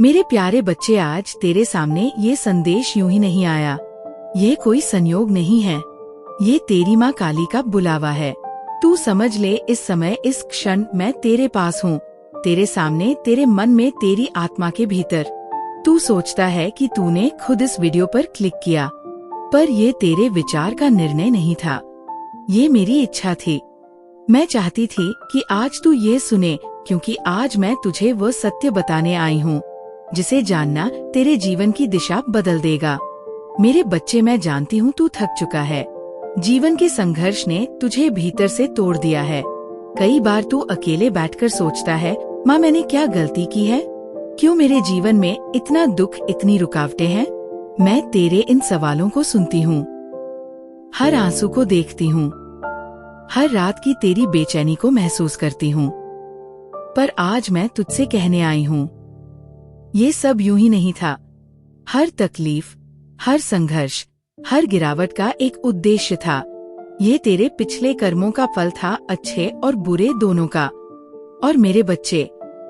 मेरे प्यारे बच्चे, आज तेरे सामने ये संदेश यूं ही नहीं आया। ये कोई संयोग नहीं है, ये तेरी माँ काली का बुलावा है। तू समझ ले, इस समय इस क्षण मैं तेरे पास हूँ, तेरे सामने, तेरे मन में, तेरी आत्मा के भीतर। तू सोचता है कि तूने खुद इस वीडियो पर क्लिक किया, पर ये तेरे विचार का निर्णय नहीं था, ये मेरी इच्छा थी। मैं चाहती थी कि आज तू ये सुने, क्योंकि आज मैं तुझे वह सत्य बताने आई हूँ जिसे जानना तेरे जीवन की दिशा बदल देगा। मेरे बच्चे, मैं जानती हूँ तू थक चुका है। जीवन के संघर्ष ने तुझे भीतर से तोड़ दिया है। कई बार तू अकेले बैठकर सोचता है, माँ मैंने क्या गलती की है? क्यों मेरे जीवन में इतना दुख, इतनी रुकावटें हैं? मैं तेरे इन सवालों को सुनती हूँ, हर आंसू को देखती हूँ, हर रात की तेरी बेचैनी को महसूस करती हूँ। पर आज मैं तुझसे कहने आई हूँ, ये सब यूं ही नहीं था। हर तकलीफ, हर संघर्ष, हर गिरावट का एक उद्देश्य था। ये तेरे पिछले कर्मों का फल था, अच्छे और बुरे दोनों का। और मेरे बच्चे,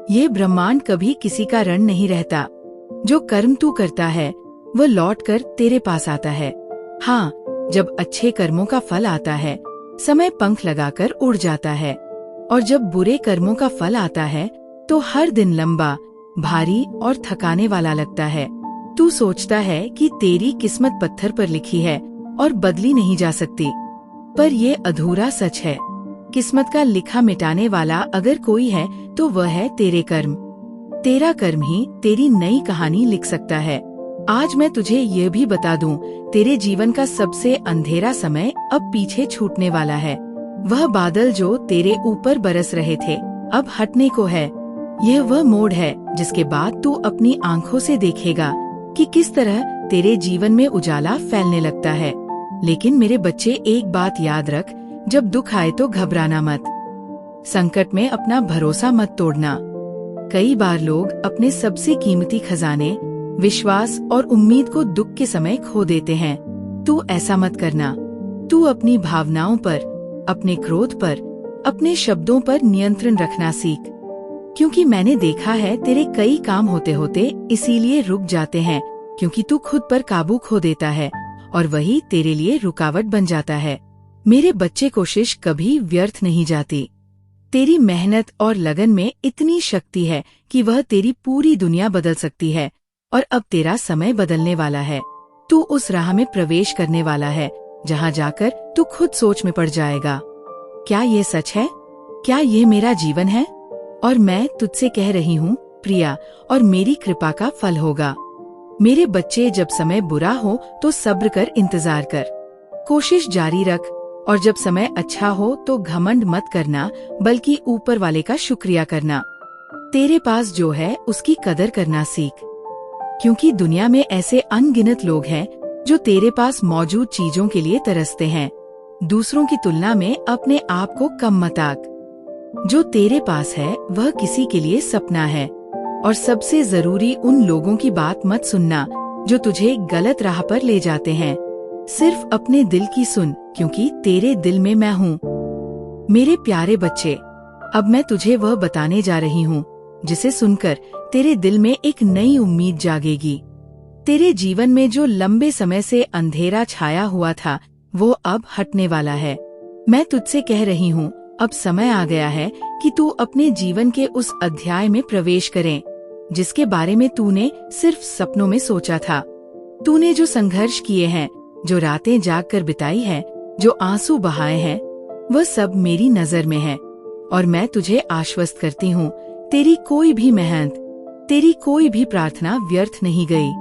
ये ब्रह्मांड कभी किसी का ऋण नहीं रहता। जो कर्म तू करता है वह लौटकर तेरे पास आता है। हाँ, जब अच्छे कर्मों का फल आता है, समय पंख लगाकर उड़ जाता है, और जब बुरे कर्मों का फल आता है तो हर दिन लंबा, भारी और थकाने वाला लगता है। तू सोचता है कि तेरी किस्मत पत्थर पर लिखी है और बदली नहीं जा सकती, पर ये अधूरा सच है। किस्मत का लिखा मिटाने वाला अगर कोई है तो वह है तेरे कर्म। तेरा कर्म ही तेरी नई कहानी लिख सकता है। आज मैं तुझे ये भी बता दूं, तेरे जीवन का सबसे अंधेरा समय अब पीछे छूटने वाला है। वह बादल जो तेरे ऊपर बरस रहे थे अब हटने को है। यह वह मोड़ है जिसके बाद तू अपनी आंखों से देखेगा कि किस तरह तेरे जीवन में उजाला फैलने लगता है। लेकिन मेरे बच्चे, एक बात याद रख, जब दुख आए तो घबराना मत। संकट में अपना भरोसा मत तोड़ना। कई बार लोग अपने सबसे कीमती खजाने, विश्वास और उम्मीद को दुख के समय खो देते हैं। तू ऐसा मत करना। तू अपनी भावनाओं पर, अपने क्रोध पर, अपने शब्दों पर नियंत्रण रखना सीख। क्योंकि मैंने देखा है तेरे कई काम होते होते इसीलिए रुक जाते हैं, क्योंकि तू खुद पर काबू खो देता है और वही तेरे लिए रुकावट बन जाता है। मेरे बच्चे, कोशिश कभी व्यर्थ नहीं जाती। तेरी मेहनत और लगन में इतनी शक्ति है कि वह तेरी पूरी दुनिया बदल सकती है। और अब तेरा समय बदलने वाला है। तू उस राह में प्रवेश करने वाला है जहाँ जाकर तू खुद सोच में पड़ जाएगा, क्या ये सच है? क्या ये मेरा जीवन है? और मैं तुझसे कह रही हूँ, प्रिया, और मेरी कृपा का फल होगा। मेरे बच्चे, जब समय बुरा हो तो सब्र कर, इंतजार कर, कोशिश जारी रख, और जब समय अच्छा हो तो घमंड मत करना, बल्कि ऊपर वाले का शुक्रिया करना। तेरे पास जो है उसकी कदर करना सीख, क्योंकि दुनिया में ऐसे अनगिनत लोग हैं जो तेरे पास मौजूद चीजों के लिए तरसते हैं। दूसरों की तुलना में अपने आप को कम मत आंक। जो तेरे पास है वह किसी के लिए सपना है। और सबसे जरूरी, उन लोगों की बात मत सुनना जो तुझे गलत राह पर ले जाते हैं। सिर्फ अपने दिल की सुन, क्योंकि तेरे दिल में मैं हूँ। मेरे प्यारे बच्चे, अब मैं तुझे वह बताने जा रही हूँ जिसे सुनकर तेरे दिल में एक नई उम्मीद जागेगी। तेरे जीवन में जो लंबे समय से अंधेरा छाया हुआ था वो अब हटने वाला है। मैं तुझसे कह रही हूँ, अब समय आ गया है कि तू अपने जीवन के उस अध्याय में प्रवेश करे जिसके बारे में तूने सिर्फ सपनों में सोचा था। तूने जो संघर्ष किए हैं, जो रातें जाग कर बिताई है, जो आंसू बहाए हैं, वह सब मेरी नजर में है। और मैं तुझे आश्वस्त करती हूँ, तेरी कोई भी मेहनत, तेरी कोई भी प्रार्थना व्यर्थ नहीं गई।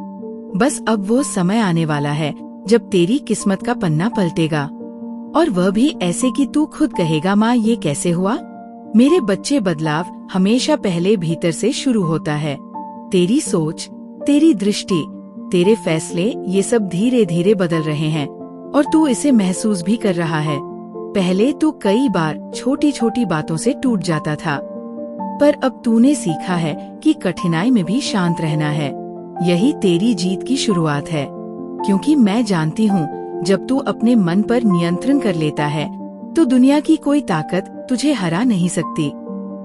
बस अब वो समय आने वाला है जब तेरी किस्मत का पन्ना पलटेगा, और वह भी ऐसे कि तू खुद कहेगा, माँ ये कैसे हुआ? मेरे बच्चे, बदलाव हमेशा पहले भीतर से शुरू होता है। तेरी सोच, तेरी दृष्टि, तेरे फैसले, ये सब धीरे धीरे बदल रहे हैं और तू इसे महसूस भी कर रहा है। पहले तू कई बार छोटी छोटी बातों से टूट जाता था, पर अब तूने सीखा है कि कठिनाई में भी शांत रहना है। यही तेरी जीत की शुरुआत है, क्योंकि मैं जानती हूँ जब तू अपने मन पर नियंत्रण कर लेता है तो दुनिया की कोई ताकत तुझे हरा नहीं सकती।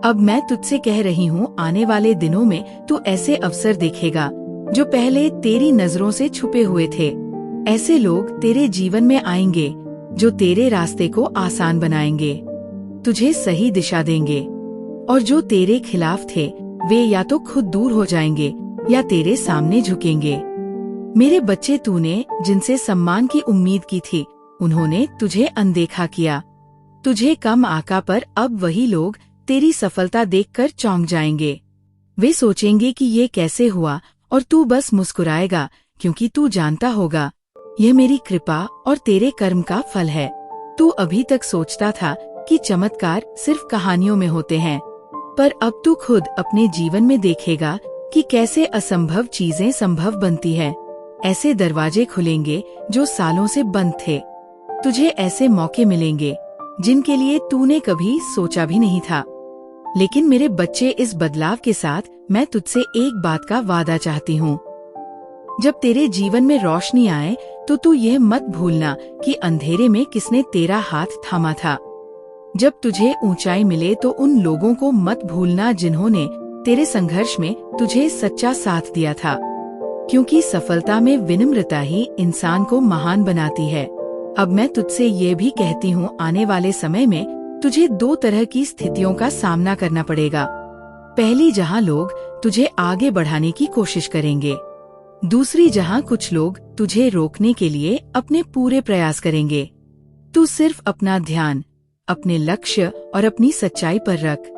अब मैं तुझसे कह रही हूँ, आने वाले दिनों में तू ऐसे अवसर देखेगा जो पहले तेरी नजरों से छुपे हुए थे। ऐसे लोग तेरे जीवन में आएंगे जो तेरे रास्ते को आसान बनाएंगे, तुझे सही दिशा देंगे, और जो तेरे खिलाफ थे वे या तो खुद दूर हो जाएंगे या तेरे सामने झुकेंगे। मेरे बच्चे, तूने जिनसे सम्मान की उम्मीद की थी उन्होंने तुझे अनदेखा किया। तुझे कम आका पर अब वही लोग तेरी सफलता देखकर चौंक जाएंगे। वे सोचेंगे कि ये कैसे हुआ, और तू बस मुस्कुराएगा क्योंकि तू जानता होगा यह मेरी कृपा और तेरे कर्म का फल है। तू अभी तक सोचता था कि चमत्कार सिर्फ कहानियों में होते हैं, पर अब तू खुद अपने जीवन में देखेगा कि कैसे असंभव चीजें संभव बनती है। ऐसे दरवाजे खुलेंगे जो सालों से बंद थे। तुझे ऐसे मौके मिलेंगे जिनके लिए तूने कभी सोचा भी नहीं था। लेकिन मेरे बच्चे, इस बदलाव के साथ मैं तुझसे एक बात का वादा चाहती हूँ। जब तेरे जीवन में रोशनी आए तो तू यह मत भूलना कि अंधेरे में किसने तेरा हाथ थामा था। जब तुझे ऊंचाई मिले तो उन लोगों को मत भूलना जिन्होंने तेरे संघर्ष में तुझे सच्चा साथ दिया था, क्योंकि सफलता में विनम्रता ही इंसान को महान बनाती है। अब मैं तुझसे ये भी कहती हूँ, आने वाले समय में तुझे दो तरह की स्थितियों का सामना करना पड़ेगा। पहली, जहाँ लोग तुझे आगे बढ़ाने की कोशिश करेंगे। दूसरी, जहाँ कुछ लोग तुझे रोकने के लिए अपने पूरे प्रयास करेंगे। तू सिर्फ अपना ध्यान अपने लक्ष्य और अपनी सच्चाई पर रख।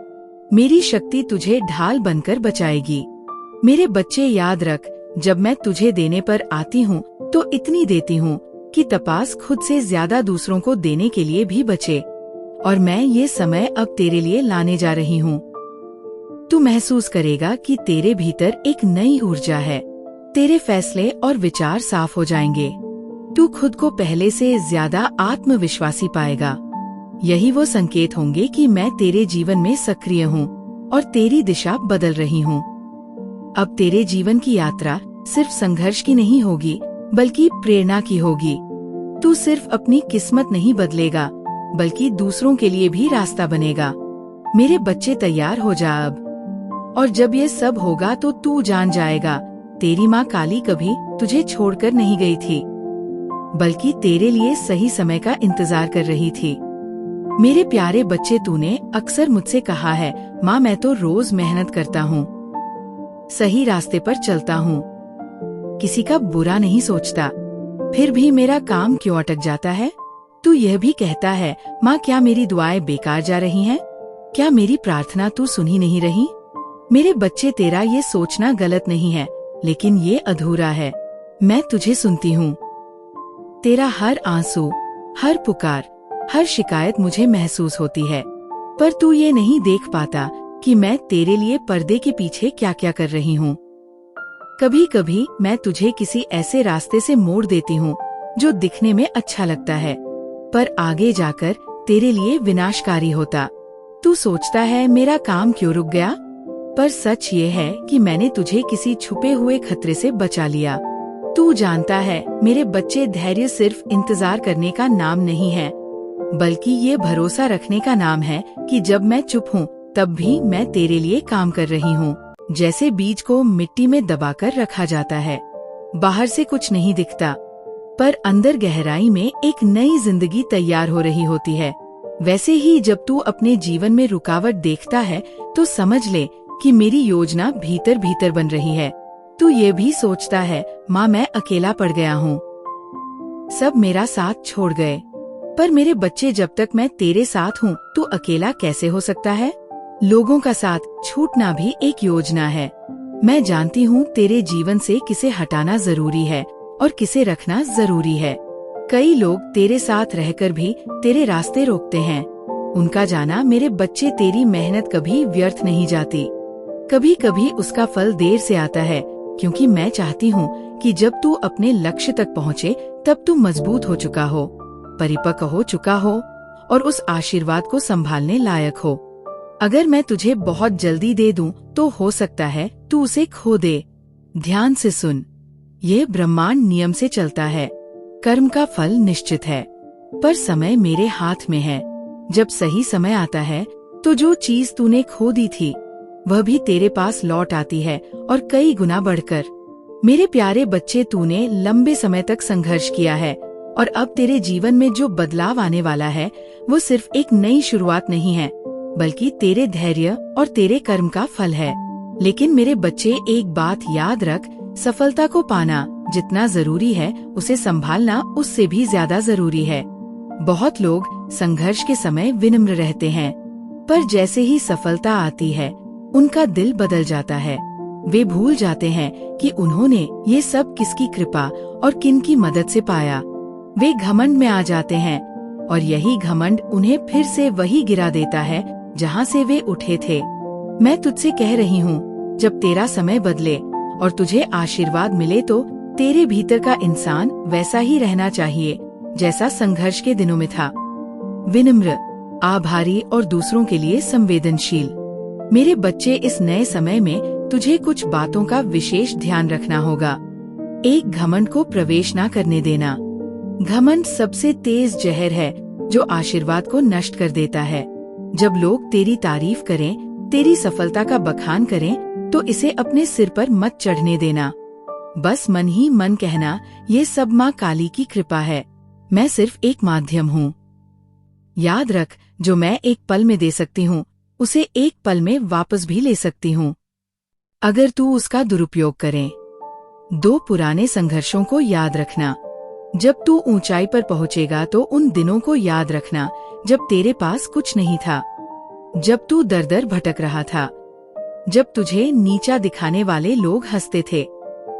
मेरी शक्ति तुझे ढाल बनकर बचाएगी। मेरे बच्चे, याद रख, जब मैं तुझे देने पर आती हूँ तो इतनी देती हूँ कि तपास खुद से ज्यादा दूसरों को देने के लिए भी बचे। और मैं ये समय अब तेरे लिए लाने जा रही हूँ। तू महसूस करेगा कि तेरे भीतर एक नई ऊर्जा है। तेरे फैसले और विचार साफ हो जाएंगे। तू खुद को पहले से ज्यादा आत्मविश्वासी पाएगा। यही वो संकेत होंगे कि मैं तेरे जीवन में सक्रिय हूँ और तेरी दिशा बदल रही हूँ। अब तेरे जीवन की यात्रा सिर्फ संघर्ष की नहीं होगी, बल्कि प्रेरणा की होगी। तू सिर्फ अपनी किस्मत नहीं बदलेगा, बल्कि दूसरों के लिए भी रास्ता बनेगा। मेरे बच्चे, तैयार हो जा अब। और जब ये सब होगा तो तू जान जाएगा, तेरी माँ काली कभी तुझे छोड़कर नहीं गई थी, बल्कि तेरे लिए सही समय का इंतजार कर रही थी। मेरे प्यारे बच्चे, तूने अक्सर मुझसे कहा है, माँ मैं तो रोज मेहनत करता हूँ, सही रास्ते पर चलता हूँ, किसी का बुरा नहीं सोचता, फिर भी मेरा काम क्यों अटक जाता है। तू यह भी कहता है, माँ क्या मेरी दुआएं बेकार जा रही हैं? क्या मेरी प्रार्थना तू सुन ही नहीं रही? मेरे बच्चे, तेरा ये सोचना गलत नहीं है, लेकिन ये अधूरा है। मैं तुझे सुनती हूँ। तेरा हर आंसू, हर पुकार, हर शिकायत मुझे महसूस होती है, पर तू ये नहीं देख पाता कि मैं तेरे लिए पर्दे के पीछे क्या क्या कर रही हूँ। कभी कभी मैं तुझे किसी ऐसे रास्ते से मोड़ देती हूँ जो दिखने में अच्छा लगता है, पर आगे जाकर तेरे लिए विनाशकारी होता। तू सोचता है मेरा काम क्यों रुक गया, पर सच ये है कि मैंने तुझे किसी छुपे हुए खतरे से बचा लिया। तू जानता है मेरे बच्चे, धैर्य सिर्फ इंतजार करने का नाम नहीं है, बल्कि ये भरोसा रखने का नाम है कि जब मैं चुप हूँ तब भी मैं तेरे लिए काम कर रही हूँ। जैसे बीज को मिट्टी में दबाकर रखा जाता है, बाहर से कुछ नहीं दिखता, पर अंदर गहराई में एक नई जिंदगी तैयार हो रही होती है। वैसे ही जब तू अपने जीवन में रुकावट देखता है तो समझ ले कि मेरी योजना भीतर भीतर बन रही है। तू ये भी सोचता है, माँ मैं अकेला पड़ गया हूँ, सब मेरा साथ छोड़ गए, पर मेरे बच्चे जब तक मैं तेरे साथ हूँ तू अकेला कैसे हो सकता है? लोगों का साथ छूटना भी एक योजना है। मैं जानती हूँ तेरे जीवन से किसे हटाना जरूरी है और किसे रखना जरूरी है। कई लोग तेरे साथ रहकर भी तेरे रास्ते रोकते हैं। उनका जाना मेरे बच्चे, तेरी मेहनत कभी व्यर्थ नहीं जाती। कभी कभी उसका फल देर से आता है, क्योंकि मैं चाहती हूँ कि जब तू अपने लक्ष्य तक पहुँचे तब तू मजबूत हो चुका हो, परिपक्व हो चुका हो और उस आशीर्वाद को संभालने लायक हो। अगर मैं तुझे बहुत जल्दी दे दूं तो हो सकता है तू उसे खो दे। ध्यान से सुन, ये ब्रह्मांड नियम से चलता है। कर्म का फल निश्चित है, पर समय मेरे हाथ में है। जब सही समय आता है तो जो चीज तूने खो दी थी वह भी तेरे पास लौट आती है, और कई गुना बढ़कर। मेरे प्यारे बच्चे, तूने लंबे समय तक संघर्ष किया है, और अब तेरे जीवन में जो बदलाव आने वाला है वो सिर्फ एक नई शुरुआत नहीं है, बल्कि तेरे धैर्य और तेरे कर्म का फल है। लेकिन मेरे बच्चे, एक बात याद रख, सफलता को पाना जितना जरूरी है उसे संभालना उससे भी ज्यादा जरूरी है। बहुत लोग संघर्ष के समय विनम्र रहते हैं, पर जैसे ही सफलता आती है उनका दिल बदल जाता है। वे भूल जाते हैं कि उन्होंने ये सब किसकी कृपा और किन की मदद से पाया। वे घमंड में आ जाते हैं, और यही घमंड उन्हें फिर से वही गिरा देता है जहाँ से वे उठे थे। मैं तुझसे कह रही हूँ, जब तेरा समय बदले और तुझे आशीर्वाद मिले तो तेरे भीतर का इंसान वैसा ही रहना चाहिए जैसा संघर्ष के दिनों में था। विनम्र, आभारी और दूसरों के लिए संवेदनशील। मेरे बच्चे, इस नए समय में तुझे कुछ बातों का विशेष ध्यान रखना होगा। एक, घमंड को प्रवेश न करने देना। घमंड सबसे तेज जहर है जो आशीर्वाद को नष्ट कर देता है। जब लोग तेरी तारीफ करें, तेरी सफलता का बखान करें, तो इसे अपने सिर पर मत चढ़ने देना। बस मन ही मन कहना, ये सब माँ काली की कृपा है, मैं सिर्फ एक माध्यम हूँ। याद रख, जो मैं एक पल में दे सकती हूँ उसे एक पल में वापस भी ले सकती हूँ, अगर तू उसका दुरुपयोग करे। 2, पुराने संघर्षों को याद रखना। जब तू ऊंचाई पर पहुंचेगा तो उन दिनों को याद रखना जब तेरे पास कुछ नहीं था, जब तू दर दर भटक रहा था, जब तुझे नीचा दिखाने वाले लोग हंसते थे।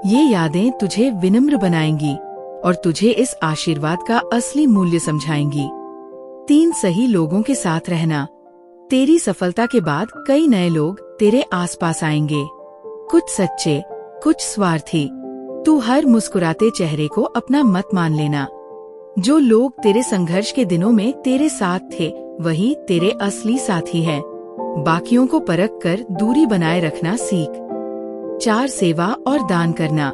ये यादें तुझे विनम्र बनाएंगी और तुझे इस आशीर्वाद का असली मूल्य समझाएंगी। 3, सही लोगों के साथ रहना। तेरी सफलता के बाद कई नए लोग तेरे आसपास आएंगे, कुछ सच्चे, कुछ स्वार्थी। तू हर मुस्कुराते चेहरे को अपना मत मान लेना। जो लोग तेरे संघर्ष के दिनों में तेरे साथ थे वही तेरे असली साथी है। बाकियों को परख कर दूरी बनाए रखना सीख। 4, सेवा और दान करना।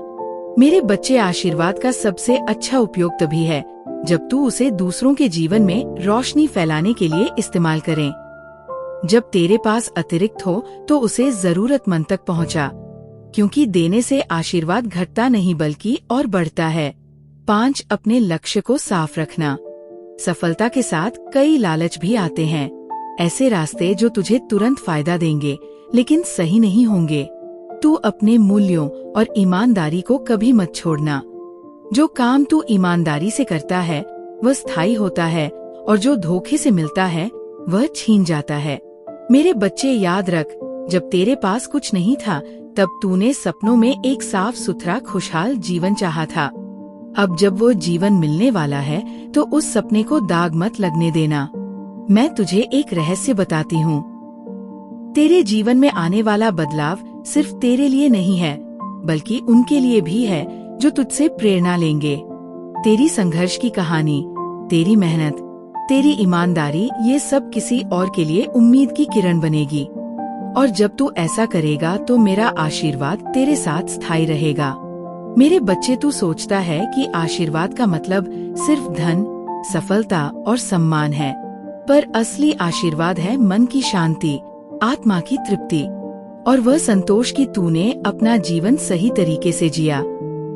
मेरे बच्चे, आशीर्वाद का सबसे अच्छा उपयोग तभी है जब तू उसे दूसरों के जीवन में रोशनी फैलाने के लिए इस्तेमाल करें। जब तेरे पास अतिरिक्त हो तो उसे जरूरतमंद तक पहुंचा, क्योंकि देने से आशीर्वाद घटता नहीं बल्कि और बढ़ता है। 5, अपने लक्ष्य को साफ रखना। सफलता के साथ कई लालच भी आते हैं, ऐसे रास्ते जो तुझे तुरंत फायदा देंगे लेकिन सही नहीं होंगे। तू अपने मूल्यों और ईमानदारी को कभी मत छोड़ना। जो काम तू ईमानदारी से करता है वह स्थायी होता है, और जो धोखे से मिलता है वह छीन जाता है। मेरे बच्चे, याद रख, जब तेरे पास कुछ नहीं था तब तूने सपनों में एक साफ सुथरा खुशहाल जीवन चाहा था। अब जब वो जीवन मिलने वाला है तो उस सपने को दाग मत लगने देना। मैं तुझे एक रहस्य बताती हूँ, तेरे जीवन में आने वाला बदलाव सिर्फ तेरे लिए नहीं है बल्कि उनके लिए भी है जो तुझसे प्रेरणा लेंगे। तेरी संघर्ष की कहानी, तेरी मेहनत, तेरी ईमानदारी, ये सब किसी और के लिए उम्मीद की किरण बनेगी। और जब तू ऐसा करेगा तो मेरा आशीर्वाद तेरे साथ स्थायी रहेगा। मेरे बच्चे, तू सोचता है कि आशीर्वाद का मतलब सिर्फ धन, सफलता और सम्मान है, पर असली आशीर्वाद है मन की शांति, आत्मा की तृप्ति और वह संतोष कि तूने अपना जीवन सही तरीके से जिया।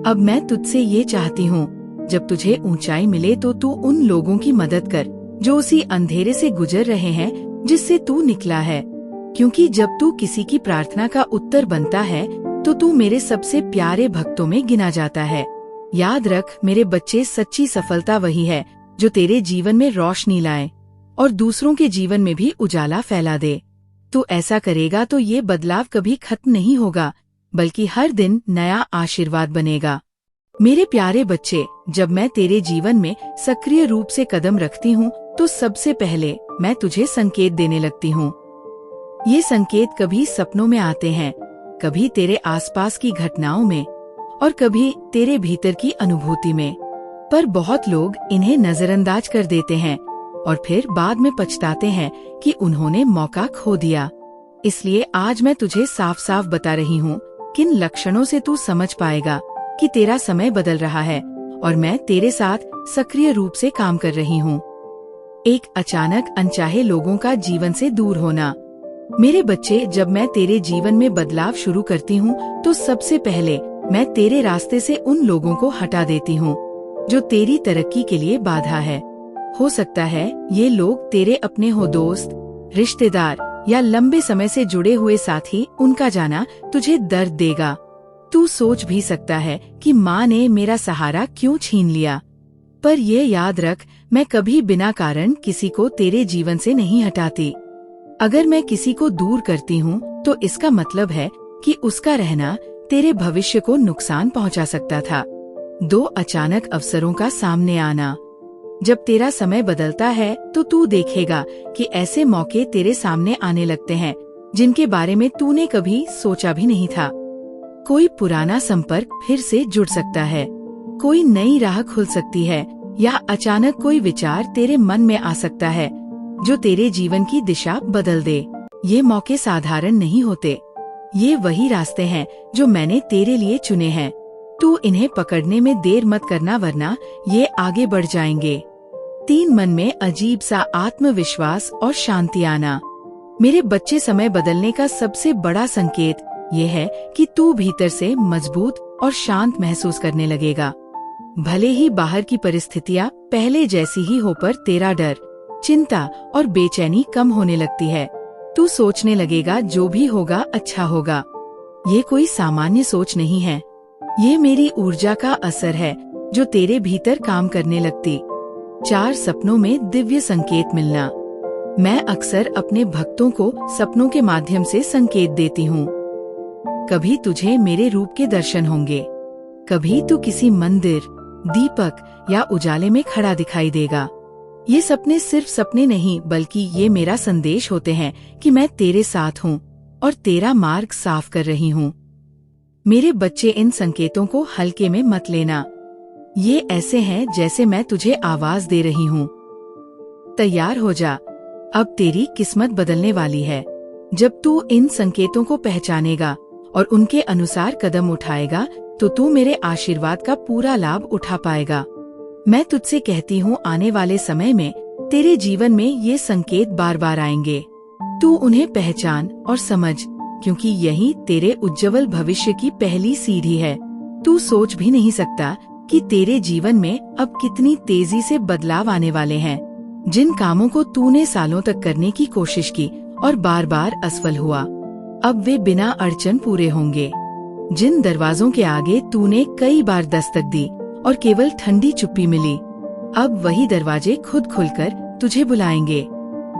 अब मैं तुझसे ये चाहती हूँ, जब तुझे ऊंचाई मिले तो तू उन लोगों की मदद कर जो उसी अंधेरे से गुजर रहे हैं जिससे तू निकला है, क्योंकि जब तू किसी की प्रार्थना का उत्तर बनता है तो तू मेरे सबसे प्यारे भक्तों में गिना जाता है। याद रख मेरे बच्चे, सच्ची सफलता वही है जो तेरे जीवन में रोशनी लाए और दूसरों के जीवन में भी उजाला फैला दे। तू ऐसा करेगा तो ये बदलाव कभी खत्म नहीं होगा बल्कि हर दिन नया आशीर्वाद बनेगा। मेरे प्यारे बच्चे, जब मैं तेरे जीवन में सक्रिय रूप से कदम रखती हूँ तो सबसे पहले मैं तुझे संकेत देने लगती हूँ। ये संकेत कभी सपनों में आते हैं, कभी तेरे आसपास की घटनाओं में और कभी तेरे भीतर की अनुभूति में, पर बहुत लोग इन्हें नजरअंदाज कर देते हैं और फिर बाद में पछताते हैं कि उन्होंने मौका खो दिया। इसलिए आज मैं तुझे साफ साफ बता रही हूँ किन लक्षणों से तू समझ पाएगा कि तेरा समय बदल रहा है और मैं तेरे साथ सक्रिय रूप से काम कर रही हूँ। एक अचानक अनचाहे लोगों का जीवन से दूर होना। मेरे बच्चे, जब मैं तेरे जीवन में बदलाव शुरू करती हूँ तो सबसे पहले मैं तेरे रास्ते से उन लोगों को हटा देती हूँ जो तेरी तरक्की के लिए बाधा है। हो सकता है ये लोग तेरे अपने हो, दोस्त, रिश्तेदार या लंबे समय से जुड़े हुए साथी। उनका जाना तुझे दर्द देगा। तू सोच भी सकता है कि माँ ने मेरा सहारा क्यों छीन लिया, पर ये याद रख, मैं कभी बिना कारण किसी को तेरे जीवन से नहीं हटाती। अगर मैं किसी को दूर करती हूँ तो इसका मतलब है कि उसका रहना तेरे भविष्य को नुकसान पहुँचा सकता था। 2 अचानक अवसरों का सामने आना। जब तेरा समय बदलता है तो तू देखेगा कि ऐसे मौके तेरे सामने आने लगते हैं जिनके बारे में तूने कभी सोचा भी नहीं था। कोई पुराना संपर्क फिर से जुड़ सकता है, कोई नई राह खुल सकती है, या अचानक कोई विचार तेरे मन में आ सकता है जो तेरे जीवन की दिशा बदल दे। ये मौके साधारण नहीं होते, ये वही रास्ते हैं जो मैंने तेरे लिए चुने हैं। तू इन्हें पकड़ने में देर मत करना, वरना ये आगे बढ़ जाएंगे। 3 मन में अजीब सा आत्मविश्वास और शांति आना। मेरे बच्चे, समय बदलने का सबसे बड़ा संकेत ये है कि तू भीतर से मजबूत और शांत महसूस करने लगेगा। भले ही बाहर की परिस्थितियाँ पहले जैसी ही हो, पर तेरा डर, चिंता और बेचैनी कम होने लगती है। तू सोचने लगेगा जो भी होगा अच्छा होगा। ये कोई सामान्य सोच नहीं है, ये मेरी ऊर्जा का असर है जो तेरे भीतर काम करने लगती। 4 सपनों में दिव्य संकेत मिलना। मैं अक्सर अपने भक्तों को सपनों के माध्यम से संकेत देती हूँ। कभी तुझे मेरे रूप के दर्शन होंगे, कभी तू किसी मंदिर, दीपक या उजाले में खड़ा दिखाई देगा। ये सपने सिर्फ सपने नहीं, बल्कि ये मेरा संदेश होते हैं कि मैं तेरे साथ हूँ और तेरा मार्ग साफ कर रही हूँ। मेरे बच्चे, इन संकेतों को हल्के में मत लेना। ये ऐसे हैं जैसे मैं तुझे आवाज दे रही हूँ। तैयार हो जा, अब तेरी किस्मत बदलने वाली है। जब तू इन संकेतों को पहचानेगा और उनके अनुसार कदम उठाएगा तो तू मेरे आशीर्वाद का पूरा लाभ उठा पाएगा। मैं तुझसे कहती हूँ, आने वाले समय में तेरे जीवन में ये संकेत बार बार आएंगे। तू उन्हें पहचान और समझ, क्योंकि यही तेरे उज्जवल भविष्य की पहली सीढ़ी है। तू सोच भी नहीं सकता कि तेरे जीवन में अब कितनी तेजी से बदलाव आने वाले हैं। जिन कामों को तूने सालों तक करने की कोशिश की और बार बार असफल हुआ, अब वे बिना अड़चन पूरे होंगे। जिन दरवाजों के आगे तूने कई बार दस्तक दी और केवल ठंडी चुप्पी मिली, अब वही दरवाजे खुद खुलकर तुझे बुलाएंगे।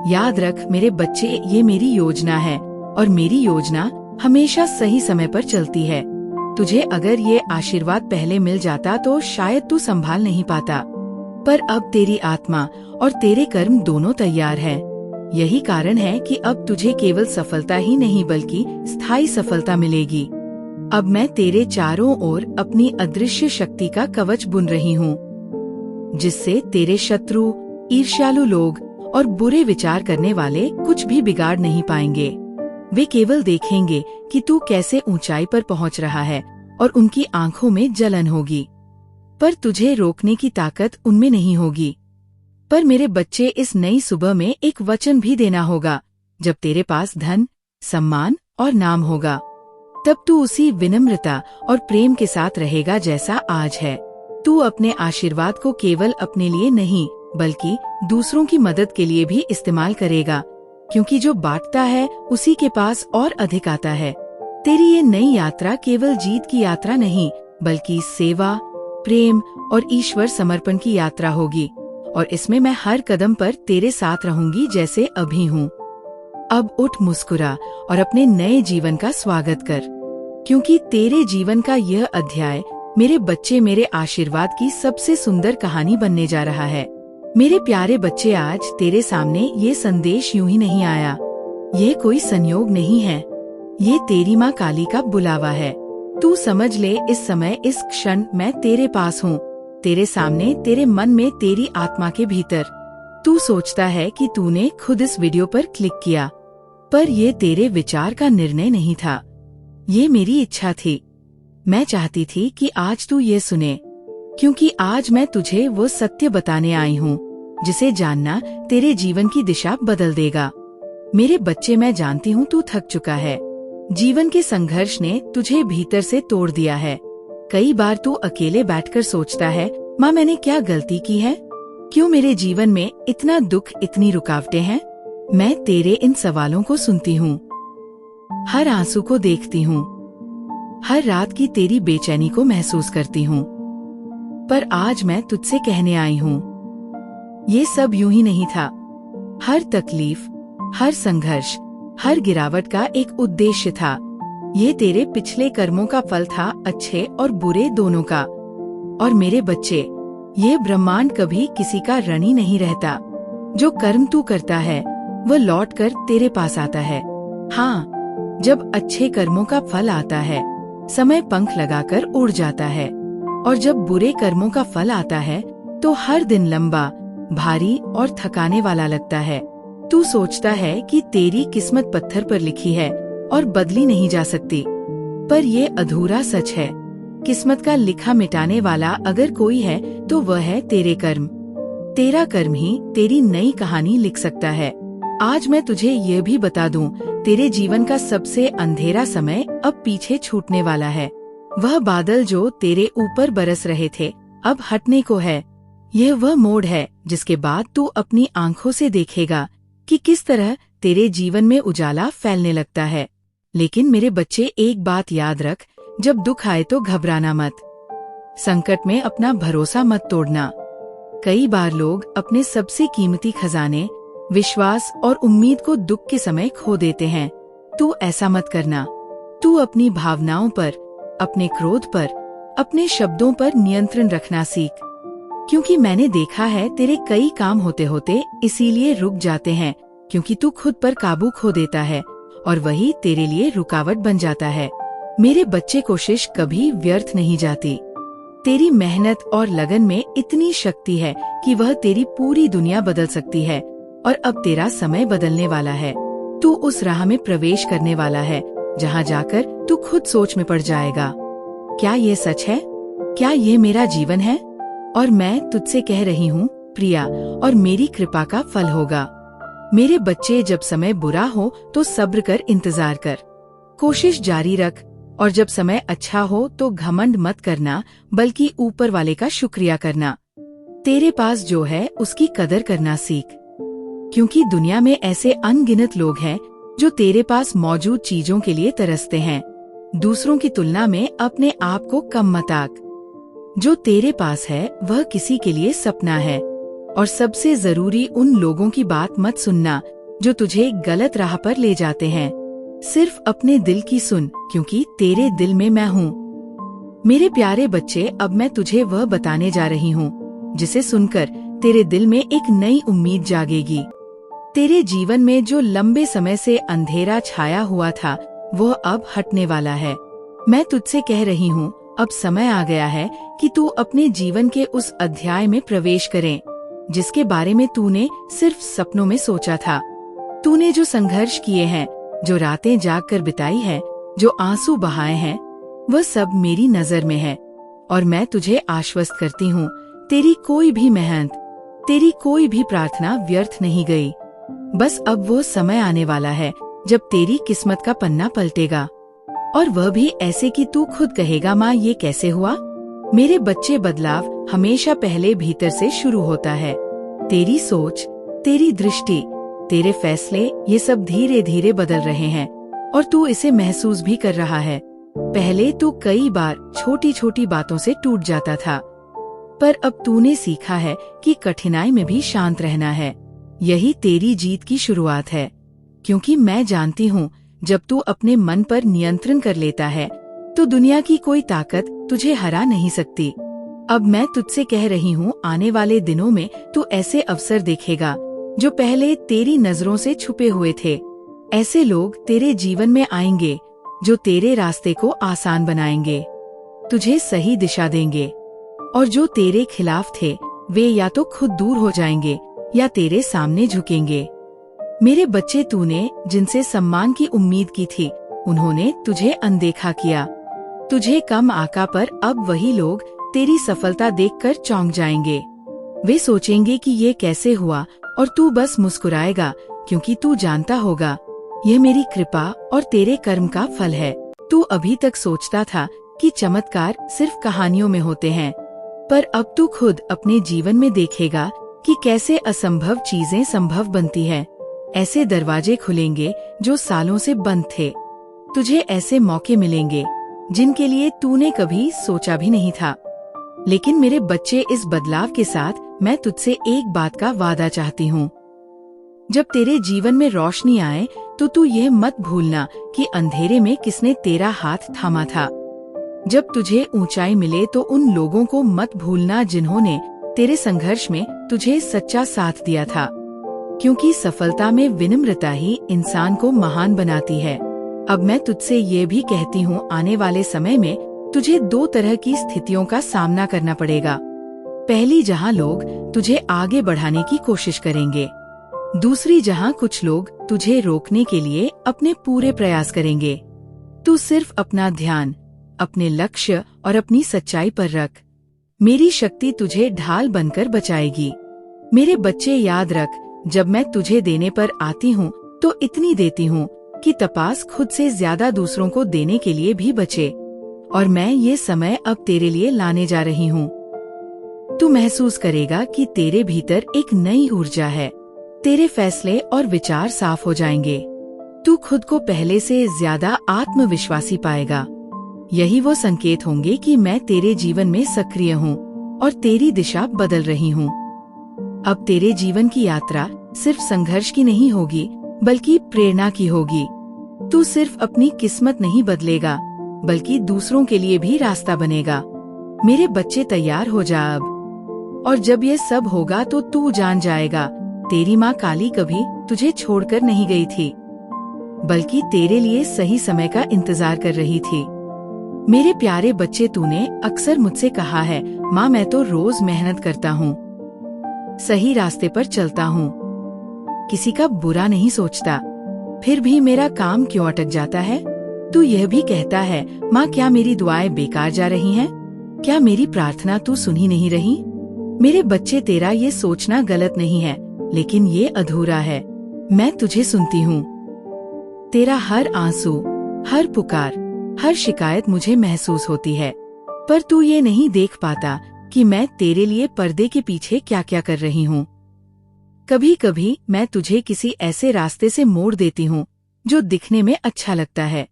याद रख मेरे बच्चे, ये मेरी योजना है और मेरी योजना हमेशा सही समय पर चलती है। तुझे अगर ये आशीर्वाद पहले मिल जाता तो शायद तू संभाल नहीं पाता, पर अब तेरी आत्मा और तेरे कर्म दोनों तैयार हैं। यही कारण है कि अब तुझे केवल सफलता ही नहीं बल्कि स्थायी सफलता मिलेगी। अब मैं तेरे चारों ओर अपनी अदृश्य शक्ति का कवच बुन रही हूँ, जिससे तेरे शत्रु, ईर्ष्यालु लोग और बुरे विचार करने वाले कुछ भी बिगाड़ नहीं पाएंगे। वे केवल देखेंगे कि तू कैसे ऊंचाई पर पहुंच रहा है और उनकी आंखों में जलन होगी, पर तुझे रोकने की ताकत उनमें नहीं होगी। पर मेरे बच्चे, इस नई सुबह में एक वचन भी देना होगा। जब तेरे पास धन, सम्मान और नाम होगा, तब तू उसी विनम्रता और प्रेम के साथ रहेगा जैसा आज है। तू अपने आशीर्वाद को केवल अपने लिए नहीं बल्कि दूसरों की मदद के लिए भी इस्तेमाल करेगा, क्योंकि जो बांटता है उसी के पास और अधिक आता है। तेरी ये नई यात्रा केवल जीत की यात्रा नहीं बल्कि सेवा, प्रेम और ईश्वर समर्पण की यात्रा होगी, और इसमें मैं हर कदम पर तेरे साथ रहूंगी जैसे अभी हूँ। अब उठ, मुस्कुरा और अपने नए जीवन का स्वागत कर, क्योंकि तेरे जीवन का यह अध्याय मेरे बच्चे, मेरे आशीर्वाद की सबसे सुंदर कहानी बनने जा रहा है। मेरे प्यारे बच्चे, आज तेरे सामने ये संदेश यूं ही नहीं आया। ये कोई संयोग नहीं है, ये तेरी माँ काली का बुलावा है। तू समझ ले, इस समय, इस क्षण मैं तेरे पास हूँ, तेरे सामने, तेरे मन में, तेरी आत्मा के भीतर। तू सोचता है कि तूने खुद इस वीडियो पर क्लिक किया, पर ये तेरे विचार का निर्णय नहीं था, ये मेरी इच्छा थी। मैं चाहती थी कि आज तू ये सुने, क्योंकि आज मैं तुझे वो सत्य बताने आई हूँ जिसे जानना तेरे जीवन की दिशा बदल देगा। मेरे बच्चे, मैं जानती हूँ तू थक चुका है। जीवन के संघर्ष ने तुझे भीतर से तोड़ दिया है। कई बार तू अकेले बैठकर सोचता है, माँ मैंने क्या गलती की है? क्यों मेरे जीवन में इतना दुख, इतनी रुकावटें हैं? मैं तेरे इन सवालों को सुनती हूँ, हर आंसू को देखती हूँ, हर रात की तेरी बेचैनी को महसूस करती हूँ। पर आज मैं तुझसे कहने आई हूँ, ये सब यूं ही नहीं था। हर तकलीफ, हर संघर्ष, हर गिरावट का एक उद्देश्य था। ये तेरे पिछले कर्मों का फल था, अच्छे और बुरे दोनों का। और मेरे बच्चे, ये ब्रह्मांड कभी किसी का ऋणी नहीं रहता। जो कर्म तू करता है वह लौट कर तेरे पास आता है। हाँ, जब अच्छे कर्मों का फल आता है, समय पंख लगाकर उड़ जाता है। और जब बुरे कर्मों का फल आता है तो हर दिन लंबा, भारी और थकाने वाला लगता है। तू सोचता है कि तेरी किस्मत पत्थर पर लिखी है और बदली नहीं जा सकती, पर ये अधूरा सच है। किस्मत का लिखा मिटाने वाला अगर कोई है तो वह है तेरे कर्म। तेरा कर्म ही तेरी नई कहानी लिख सकता है। आज मैं तुझे ये भी बता दूं, तेरे जीवन का सबसे अंधेरा समय अब पीछे छूटने वाला है। वह बादल जो तेरे ऊपर बरस रहे थे अब हटने को है। यह वह मोड़ है जिसके बाद तू अपनी आंखों से देखेगा कि किस तरह तेरे जीवन में उजाला फैलने लगता है। लेकिन मेरे बच्चे, एक बात याद रख, जब दुख आए तो घबराना मत। संकट में अपना भरोसा मत तोड़ना। कई बार लोग अपने सबसे कीमती खजाने, विश्वास और उम्मीद को दुख के समय खो देते हैं। तू ऐसा मत करना। तू अपनी भावनाओं पर, अपने क्रोध पर, अपने शब्दों पर नियंत्रण रखना सीख। क्योंकि मैंने देखा है तेरे कई काम होते होते इसीलिए रुक जाते हैं क्योंकि तू खुद पर काबू खो देता है और वही तेरे लिए रुकावट बन जाता है। मेरे बच्चे, कोशिश कभी व्यर्थ नहीं जाती। तेरी मेहनत और लगन में इतनी शक्ति है कि वह तेरी पूरी दुनिया बदल सकती है। और अब तेरा समय बदलने वाला है। तू उस राह में प्रवेश करने वाला है जहाँ जाकर तू खुद सोच में पड़ जाएगा, क्या ये सच है? क्या ये मेरा जीवन है? और मैं तुझसे कह रही हूँ, प्रिया, और मेरी कृपा का फल होगा। मेरे बच्चे, जब समय बुरा हो तो सब्र कर, इंतजार कर, कोशिश जारी रख। और जब समय अच्छा हो तो घमंड मत करना, बल्कि ऊपर वाले का शुक्रिया करना। तेरे पास जो है उसकी कदर करना सीख, क्योंकि दुनिया में ऐसे अनगिनत लोग हैं जो तेरे पास मौजूद चीजों के लिए तरसते हैं। दूसरों की तुलना में अपने आप को कम मत आंक। जो तेरे पास है वह किसी के लिए सपना है। और सबसे जरूरी, उन लोगों की बात मत सुनना जो तुझे गलत राह पर ले जाते हैं। सिर्फ अपने दिल की सुन, क्योंकि तेरे दिल में मैं हूँ। मेरे प्यारे बच्चे, अब मैं तुझे वह बताने जा रही हूँ जिसे सुनकर तेरे दिल में एक नई उम्मीद जागेगी। तेरे जीवन में जो लंबे समय से अंधेरा छाया हुआ था वह अब हटने वाला है। मैं तुझसे कह रही हूँ, अब समय आ गया है कि तू अपने जीवन के उस अध्याय में प्रवेश करे जिसके बारे में तूने सिर्फ सपनों में सोचा था। तूने जो संघर्ष किए हैं, जो रातें जाग कर बिताई है, जो आंसू बहाए हैं, वह सब मेरी नजर में है। और मैं तुझे आश्वस्त करती हूँ, तेरी कोई भी मेहनत, तेरी कोई भी प्रार्थना व्यर्थ नहीं गई। बस अब वो समय आने वाला है जब तेरी किस्मत का पन्ना पलटेगा, और वह भी ऐसे कि तू खुद कहेगा, माँ ये कैसे हुआ? मेरे बच्चे, बदलाव हमेशा पहले भीतर से शुरू होता है। तेरी सोच, तेरी दृष्टि, तेरे फैसले, ये सब धीरे धीरे बदल रहे हैं और तू इसे महसूस भी कर रहा है। पहले तू कई बार छोटी छोटी बातों से टूट जाता था, पर अब तूने सीखा है कि कठिनाई में भी शांत रहना है। यही तेरी जीत की शुरुआत है, क्योंकि मैं जानती हूँ जब तू अपने मन पर नियंत्रण कर लेता है तो दुनिया की कोई ताकत तुझे हरा नहीं सकती। अब मैं तुझसे कह रही हूँ, आने वाले दिनों में तू ऐसे अवसर देखेगा जो पहले तेरी नजरों से छुपे हुए थे। ऐसे लोग तेरे जीवन में आएंगे जो तेरे रास्ते को आसान बनाएंगे, तुझे सही दिशा देंगे, और जो तेरे खिलाफ थे वे या तो खुद दूर हो जाएंगे या तेरे सामने झुकेंगे। मेरे बच्चे, तूने जिनसे सम्मान की उम्मीद की थी उन्होंने तुझे अनदेखा किया। तुझे कम आका, पर अब वही लोग तेरी सफलता देखकर चौंक जाएंगे। वे सोचेंगे कि ये कैसे हुआ और तू बस मुस्कुराएगा क्योंकि तू जानता होगा यह मेरी कृपा और तेरे कर्म का फल है। तू अभी तक सोचता था कि चमत्कार सिर्फ कहानियों में होते हैं, पर अब तू खुद अपने जीवन में देखेगा कि कैसे असंभव चीजें संभव बनती है। ऐसे दरवाजे खुलेंगे जो सालों से बंद थे। तुझे ऐसे मौके मिलेंगे जिनके लिए तूने कभी सोचा भी नहीं था। लेकिन मेरे बच्चे, इस बदलाव के साथ मैं तुझसे एक बात का वादा चाहती हूँ। जब तेरे जीवन में रोशनी आए तो तू यह मत भूलना कि अंधेरे में किसने तेरा हाथ थामा था। जब तुझे ऊंचाई मिले तो उन लोगों को मत भूलना जिन्होंने तेरे संघर्ष में तुझे सच्चा साथ दिया था, क्योंकि सफलता में विनम्रता ही इंसान को महान बनाती है। अब मैं तुझसे ये भी कहती हूँ, आने वाले समय में तुझे 2 तरह की स्थितियों का सामना करना पड़ेगा। पहली, जहाँ लोग तुझे आगे बढ़ाने की कोशिश करेंगे। दूसरी, जहाँ कुछ लोग तुझे रोकने के लिए अपने पूरे प्रयास करेंगे। तू सिर्फ अपना ध्यान अपने लक्ष्य और अपनी सच्चाई पर रख। मेरी शक्ति तुझे ढाल बनकर बचाएगी। मेरे बच्चे, याद रख, जब मैं तुझे देने पर आती हूँ तो इतनी देती हूँ कि तपास खुद से ज्यादा दूसरों को देने के लिए भी बचे। और मैं ये समय अब तेरे लिए लाने जा रही हूँ। तू महसूस करेगा कि तेरे भीतर एक नई ऊर्जा है। तेरे फैसले और विचार साफ हो जाएंगे। तू खुद को पहले से ज्यादा आत्मविश्वासी पाएगा। यही वो संकेत होंगे कि मैं तेरे जीवन में सक्रिय हूँ और तेरी दिशा बदल रही हूँ। अब तेरे जीवन की यात्रा सिर्फ संघर्ष की नहीं होगी, बल्कि प्रेरणा की होगी। तू सिर्फ अपनी किस्मत नहीं बदलेगा, बल्कि दूसरों के लिए भी रास्ता बनेगा। मेरे बच्चे, तैयार हो जा अब। और जब ये सब होगा तो तू जान जाएगा, तेरी माँ काली कभी तुझे छोड़कर नहीं गई थी, बल्कि तेरे लिए सही समय का इंतजार कर रही थी। मेरे प्यारे बच्चे, तूने अक्सर मुझसे कहा है, माँ मैं तो रोज मेहनत करता हूँ, सही रास्ते पर चलता हूँ, किसी का बुरा नहीं सोचता, फिर भी मेरा काम क्यों अटक जाता है। तू यह भी कहता है, माँ क्या मेरी दुआएं बेकार जा रही हैं? क्या मेरी प्रार्थना तू सुन ही नहीं रही? मेरे बच्चे, तेरा ये सोचना गलत नहीं है, लेकिन ये अधूरा है। मैं तुझे सुनती हूँ। तेरा हर आंसू, हर पुकार, हर शिकायत मुझे महसूस होती है, पर तू ये नहीं देख पाता कि मैं तेरे लिए पर्दे के पीछे क्या क्या कर रही हूँ। कभी कभी मैं तुझे किसी ऐसे रास्ते से मोड़ देती हूँ जो दिखने में अच्छा लगता है,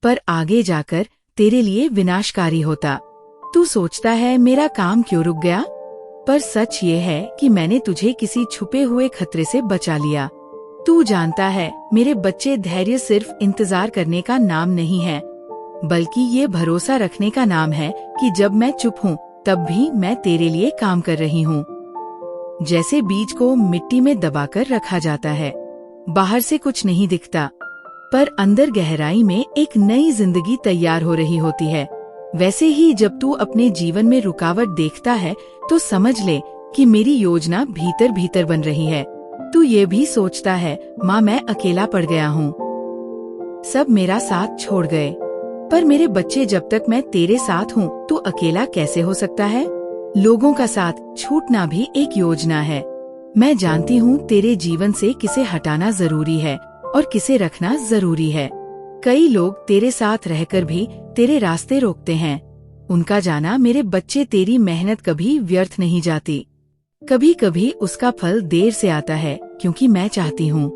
पर आगे जाकर तेरे लिए विनाशकारी होता। तू सोचता है मेरा काम क्यों रुक गया, पर सच ये है कि मैंने तुझे किसी छुपे हुए खतरे से बचा लिया। तू जानता है मेरे बच्चे, धैर्य सिर्फ इंतजार करने का नाम नहीं है, बल्कि ये भरोसा रखने का नाम है कि जब मैं चुप हूँ तब भी मैं तेरे लिए काम कर रही हूँ। जैसे बीज को मिट्टी में दबाकर रखा जाता है, बाहर से कुछ नहीं दिखता, पर अंदर गहराई में एक नई जिंदगी तैयार हो रही होती है। वैसे ही जब तू अपने जीवन में रुकावट देखता है तो समझ ले कि मेरी योजना भीतर भीतर बन रही है। तू ये भी सोचता है, माँ मैं अकेला पड़ गया हूँ, सब मेरा साथ छोड़ गए। पर मेरे बच्चे, जब तक मैं तेरे साथ हूँ तो अकेला कैसे हो सकता है? लोगों का साथ छूटना भी एक योजना है। मैं जानती हूँ तेरे जीवन से किसे हटाना जरूरी है और किसे रखना जरूरी है। कई लोग तेरे साथ रहकर भी तेरे रास्ते रोकते हैं। उनका जाना, मेरे बच्चे, तेरी मेहनत कभी व्यर्थ नहीं जाती। कभी कभी उसका फल देर से आता है, क्योंकि मैं चाहती हूँ